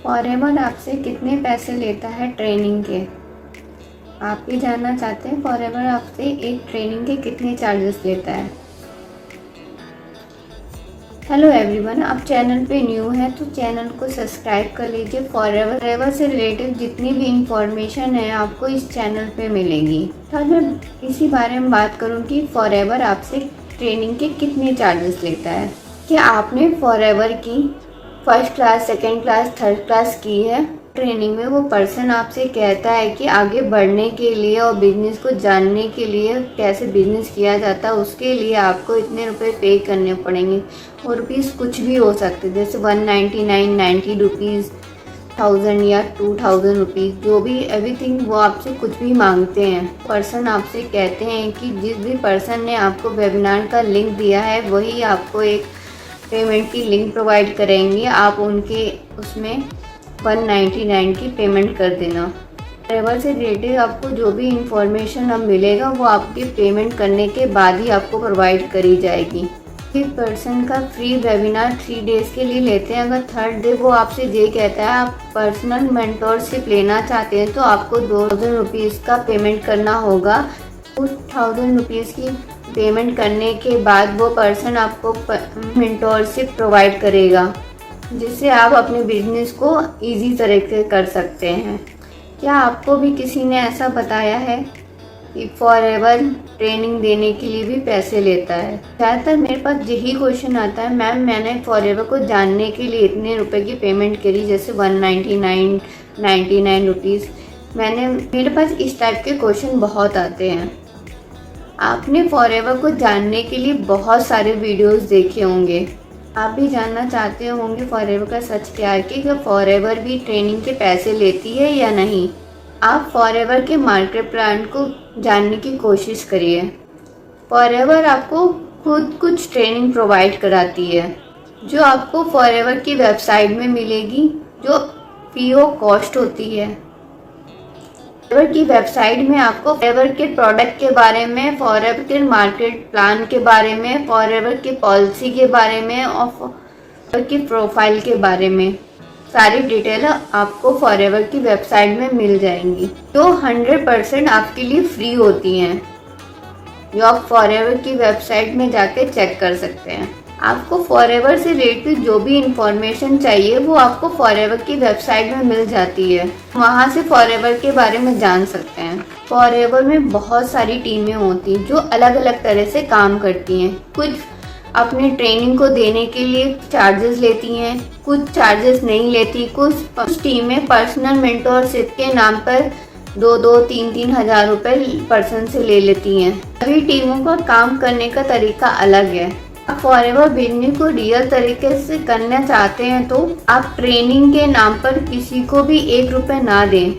Forever आपसे कितने पैसे लेता है ट्रेनिंग के? आप भी जानना चाहते हैं फॉरएवर आपसे एक ट्रेनिंग के कितने चार्जेस लेता है? हेलो एवरीवन, आप चैनल पे न्यू हैं तो चैनल को सब्सक्राइब कर लीजिए। फॉरएवर से रिलेटेड जितनी भी इंफॉर्मेशन है आपको इस चैनल पे मिलेगी। तो आज मैं इसी बारे में बात करूँ कि फॉरएवर आपसे ट्रेनिंग के कितने चार्जेस लेता है। क्या आपने फॉरएवर की first class, second class, third class की है? ट्रेनिंग में वो पर्सन आपसे कहता है कि आगे बढ़ने के लिए और बिजनेस को जानने के लिए कैसे बिजनेस किया जाता है उसके लिए आपको इतने रुपए पे करने पड़ेंगे। और रुपीज़ कुछ भी हो सकते, जैसे 199, 90 रुपीज़, 1000 या 2000 रुपीज़, जो भी एवरीथिंग वो आपसे कुछ भी मांगते हैं। पर्सन आपसे कहते हैं कि जिस भी पर्सन ने आपको वेबिनार का लिंक दिया है वही आपको एक पेमेंट की लिंक प्रोवाइड करेंगे। आप उनके उसमें 199 की पेमेंट कर देना। फॉरएवर से रिलेटेड आपको जो भी इंफॉर्मेशन अब मिलेगा वो आपके पेमेंट करने के बाद ही आपको प्रोवाइड करी जाएगी। एक पर्सन का फ्री वेबिनार 3 डेज़ के लिए लेते हैं। अगर थर्ड डे वो आपसे ये कहता है आप पर्सनल मेंटोरशिप लेना चाहते हैं तो आपको 2000 रुपीज़ का पेमेंट करना होगा। उस 1000 रुपीज़ की पेमेंट करने के बाद वो पर्सन आपको मेंटोरशिप प्रोवाइड करेगा, जिससे आप अपने बिजनेस को इजी तरीके से कर सकते हैं। क्या आपको भी किसी ने ऐसा बताया है कि फॉरएवर ट्रेनिंग देने के लिए भी पैसे लेता है? ज़्यादातर मेरे पास यही क्वेश्चन आता है, मैम मैंने फॉरएवर को जानने के लिए इतने रुपए की पेमेंट करी, जैसे 199, 99 रुपीज़। मेरे पास इस टाइप के क्वेश्चन बहुत आते हैं। आपने फॉरएवर को जानने के लिए बहुत सारे वीडियोस देखे होंगे। आप भी जानना चाहते होंगे फॉरएवर का सच क्या है कि फॉरएवर भी ट्रेनिंग के पैसे लेती है या नहीं। आप फॉरएवर के मार्केट प्लान को जानने की कोशिश करिए। फॉरएवर आपको खुद कुछ ट्रेनिंग प्रोवाइड कराती है जो आपको फॉरएवर की वेबसाइट में मिलेगी, जो फ्री ऑफ कॉस्ट होती है। फॉरएवर की वेबसाइट में आपको फॉरएवर के प्रोडक्ट के बारे में, फॉरएवर के मार्केट प्लान के बारे में, फॉरएवर की पॉलिसी के बारे में और फॉरएवर की प्रोफाइल के बारे में सारी डिटेल आपको फॉरएवर की वेबसाइट में मिल जाएंगी, जो 100% आपके लिए फ्री होती हैं, जो आप फॉरएवर की वेबसाइट में जाके चेक कर सकते हैं। आपको फॉरएवर से रिलेटेड जो भी इंफॉर्मेशन चाहिए वो आपको फॉरएवर की वेबसाइट में मिल जाती है। वहाँ से फॉरएवर के बारे में जान सकते हैं। फॉरएवर में बहुत सारी टीमें होती हैं जो अलग अलग तरह से काम करती हैं। कुछ अपने ट्रेनिंग को देने के लिए चार्जेस लेती हैं, कुछ चार्जेस नहीं लेती। कुछ टीमें पर्सनल मेंटोरशिप के नाम पर 2-2, 3-3 हज़ार रुपये पर्सन से ले लेती हैं। सभी टीमों का काम करने का तरीका अलग है। आप फॉरएवर बिजनेस को रियल तरीके से करना चाहते हैं तो आप ट्रेनिंग के नाम पर किसी को भी 1 रुपये ना दें।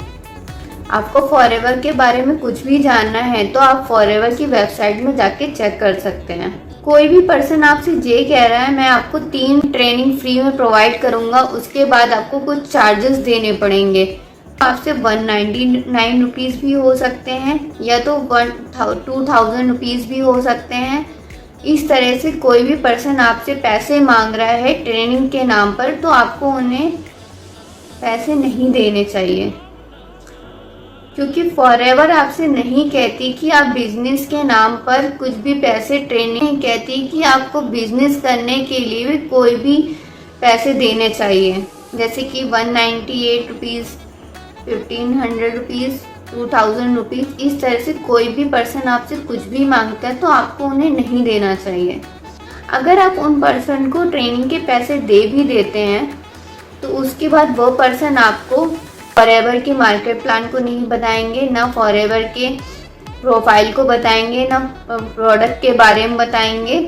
आपको फॉरएवर के बारे में कुछ भी जानना है तो आप फॉरएवर की वेबसाइट में जाके चेक कर सकते हैं। कोई भी पर्सन आपसे ये कह रहा है मैं आपको 3 ट्रेनिंग फ्री में प्रोवाइड करूंगा, उसके बाद आपको कुछ चार्जेस देने पड़ेंगे, आपसे 199 रुपीज़ भी हो सकते हैं या तो 2000 रुपीज़ भी हो सकते हैं। इस तरह से कोई भी पर्सन आपसे पैसे मांग रहा है ट्रेनिंग के नाम पर तो आपको उन्हें पैसे नहीं देने चाहिए, क्योंकि फॉरएवर आपसे नहीं कहती कि आप बिजनेस के नाम पर कुछ भी पैसे, ट्रेनिंग कहती कि आपको बिजनेस करने के लिए भी कोई भी पैसे देने चाहिए, जैसे कि 198 रुपीज़, 1500 रुपीज़, 2000 रुपीज़। इस तरह से कोई भी पर्सन आपसे कुछ भी मांगता है तो आपको उन्हें नहीं देना चाहिए। अगर आप उन पर्सन को ट्रेनिंग के पैसे दे भी देते हैं तो उसके बाद वो पर्सन आपको फॉरएवर के मार्केट प्लान को नहीं बताएंगे, ना फॉरएवर के प्रोफाइल को बताएंगे, ना प्रोडक्ट के बारे में बताएंगे।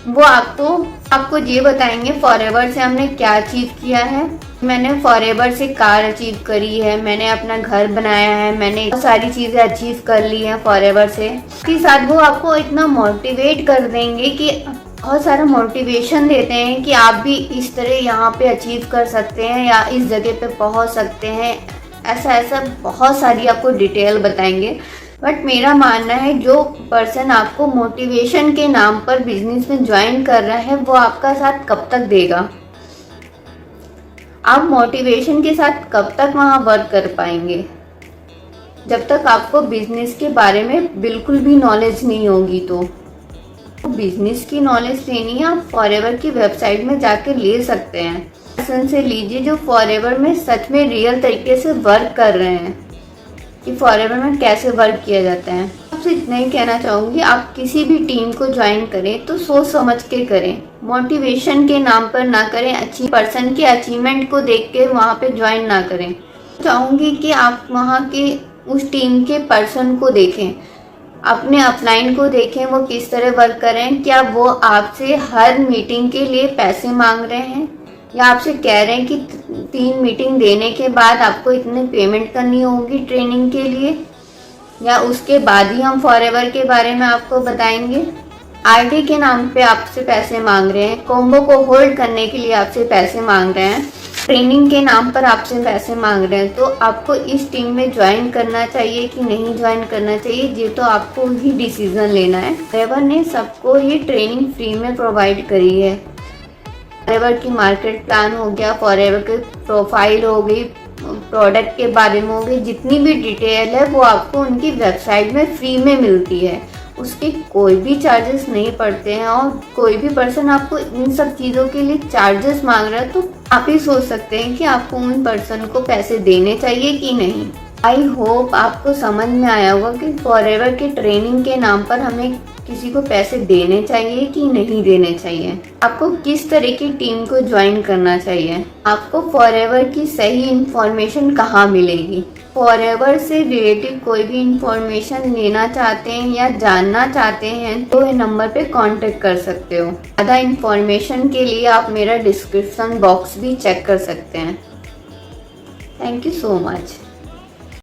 वो आपको ये बताएंगे फॉरएवर से हमने क्या अचीव किया है। मैंने फॉरएवर से कार अचीव करी है, मैंने अपना घर बनाया है, मैंने बहुत सारी चीज़ें अचीव कर ली हैं फॉरएवर से। इसके साथ वो आपको इतना मोटिवेट कर देंगे कि बहुत सारा मोटिवेशन देते हैं कि आप भी इस तरह यहाँ पे अचीव कर सकते हैं या इस जगह पे पहुँच सकते हैं। ऐसा बहुत सारी आपको डिटेल बताएंगे। बट मेरा मानना है जो पर्सन आपको मोटिवेशन के नाम पर बिजनेस में ज्वाइन कर रहा है वो आपका साथ कब तक देगा। आप मोटिवेशन के साथ कब तक वहाँ वर्क कर पाएंगे? जब तक आपको बिजनेस के बारे में बिल्कुल भी नॉलेज नहीं होगी। तो बिजनेस की नॉलेज लेनी है, आप फॉरएवर की वेबसाइट में जाके ले सकते हैं। पर्सन से लीजिए जो फॉरएवर में सच में रियल तरीके से वर्क कर रहे हैं कि फॉरएवर में कैसे वर्क किया जाता है। आपसे इतना ही कहना चाहूँगी, आप किसी भी टीम को ज्वाइन करें तो सोच समझ के करें, मोटिवेशन के नाम पर ना करें, अच्छी पर्सन के अचीवमेंट को देख के वहाँ पे ज्वाइन ना करें। चाहूँगी कि आप वहाँ के उस टीम के पर्सन को देखें, अपने अपलाइन को देखें, वो किस तरह वर्क कर रहे हैं। क्या वो आपसे हर मीटिंग के लिए पैसे मांग रहे हैं या आपसे कह रहे हैं कि 3 मीटिंग देने के बाद आपको इतने पेमेंट करनी होगी ट्रेनिंग के लिए, या उसके बाद ही हम फॉरएवर के बारे में आपको बताएंगे। आईडी के नाम पे आपसे पैसे मांग रहे हैं, कॉम्बो को होल्ड करने के लिए आपसे पैसे मांग रहे हैं, ट्रेनिंग के नाम पर आपसे पैसे मांग रहे हैं। तो आपको इस टीम में ज्वाइन करना चाहिए कि नहीं ज्वाइन करना चाहिए, ये तो आपको ही डिसीजन लेना है। फॉरएवर ने सबको ये ट्रेनिंग फ्री में प्रोवाइड करी है। फॉरएवर की मार्केट प्लान हो गया, फॉरएवर की प्रोफाइल हो गई, प्रोडक्ट के बारे में हो गई, जितनी भी डिटेल है वो आपको उनकी वेबसाइट में फ्री में मिलती है। उसके कोई भी चार्जेस नहीं पड़ते हैं। और कोई भी पर्सन आपको इन सब चीज़ों के लिए चार्जेस मांग रहा है तो आप ही सोच सकते हैं कि आपको उन पर्सन को पैसे देने चाहिए कि नहीं। आई होप आपको समझ में आया होगा कि फॉरएवर के ट्रेनिंग के नाम पर हमें किसी को पैसे देने चाहिए कि नहीं देने चाहिए, आपको किस तरह की टीम को ज्वाइन करना चाहिए, आपको फॉरएवर की सही इंफॉर्मेशन कहाँ मिलेगी। फॉरएवर से रिलेटेड कोई भी इंफॉर्मेशन लेना चाहते हैं या जानना चाहते हैं तो ये नंबर पे कांटेक्ट कर सकते हो। ज़्यादा इंफॉर्मेशन के लिए आप मेरा डिस्क्रिप्शन बॉक्स भी चेक कर सकते हैं। Thank you so much.